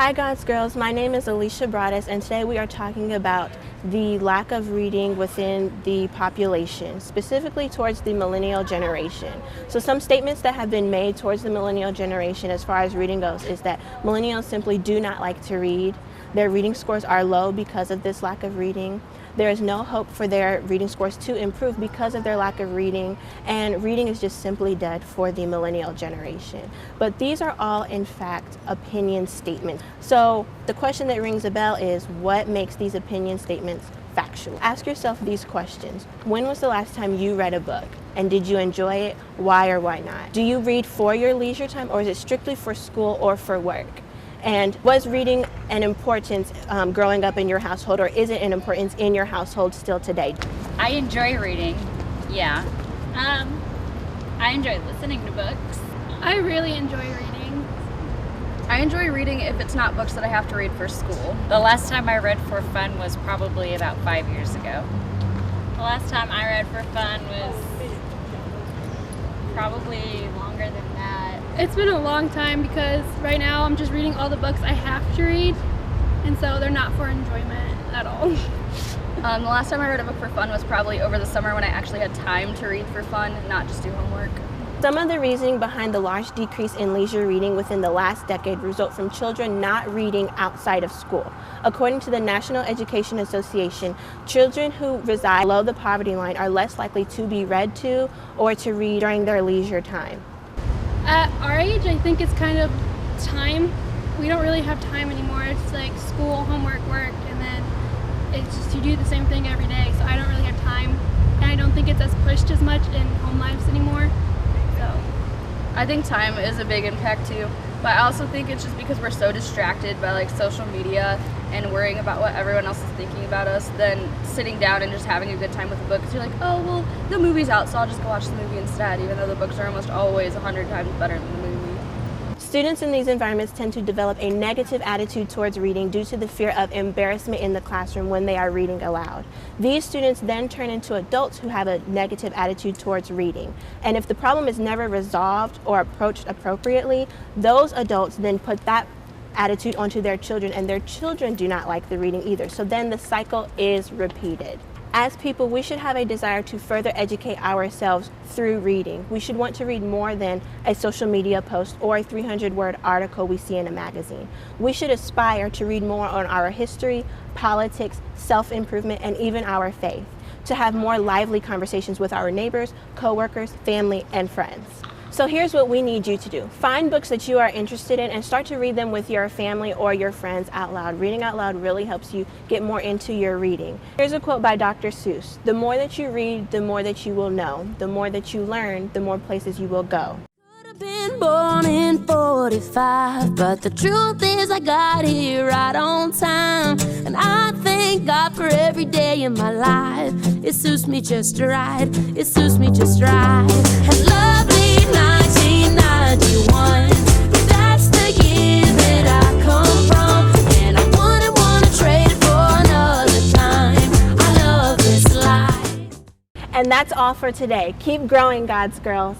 Hi God's Girls, my name is Alicia Broaddus, and today we are talking about the lack of reading within the population, specifically towards the millennial generation. So some statements that have been made towards the millennial generation as far as reading goes is that millennials simply do not like to read. Their reading scores are low because of this lack of reading. There is no hope for their reading scores to improve because of their lack of reading, and reading is just simply dead for the millennial generation. But these are all, in fact, opinion statements. So the question that rings a bell is, what makes these opinion statements factual? Ask yourself these questions. When was the last time you read a book? And did you enjoy it? Why or why not? Do you read for your leisure time, or is it strictly for school or for work? And was reading an importance growing up in your household, or is it an importance in your household still today? I enjoy reading, yeah. I enjoy listening to books. I really enjoy reading. I enjoy reading if it's not books that I have to read for school. The last time I read for fun was probably about 5 years ago. The last time I read for fun was probably longer than that. It's been a long time because right now I'm just reading all the books I have to read, and so they're not for enjoyment at all. The last time I read a book for fun was probably over the summer when I actually had time to read for fun and not just do homework. Some of the reasoning behind the large decrease in leisure reading within the last decade result from children not reading outside of school. According to the National Education Association, children who reside below the poverty line are less likely to be read to or to read during their leisure time. At our age, I think it's kind of time. We don't really have time anymore. It's like school, homework, work, and then it's just you do the same thing every day. So I don't really have time, and I don't think it's as pushed as much in home lives anymore. So I think time is a big impact too, but I also think it's just because we're so distracted by like social media and worrying about what everyone else is thinking about us than sitting down and just having a good time with a book. Because you're like, oh, well, the movie's out, so I'll just go watch the movie instead, even though the books are almost always 100 times better than the movie. Students in these environments tend to develop a negative attitude towards reading due to the fear of embarrassment in the classroom when they are reading aloud. These students then turn into adults who have a negative attitude towards reading. And if the problem is never resolved or approached appropriately, those adults then put that attitude onto their children, and their children do not like the reading either. So then the cycle is repeated. As people, we should have a desire to further educate ourselves through reading. We should want to read more than a social media post or a 300-word article we see in a magazine. We should aspire to read more on our history, politics, self-improvement, and even our faith, to have more lively conversations with our neighbors, coworkers, family, and friends. So here's what we need you to do. Find books that you are interested in and start to read them with your family or your friends out loud. Reading out loud really helps you get more into your reading. Here's a quote by Dr. Seuss. The more that you read, the more that you will know. The more that you learn, the more places you will go. Could have been born in 45, but the truth is I got here right on time. And I thank God for every day in my life. It suits me just right. It suits me just right. And lovely 1991, that's the year that I come from, and I wouldn't want to trade it for another time. I love this life. And that's all for today. Keep growing, God's girls.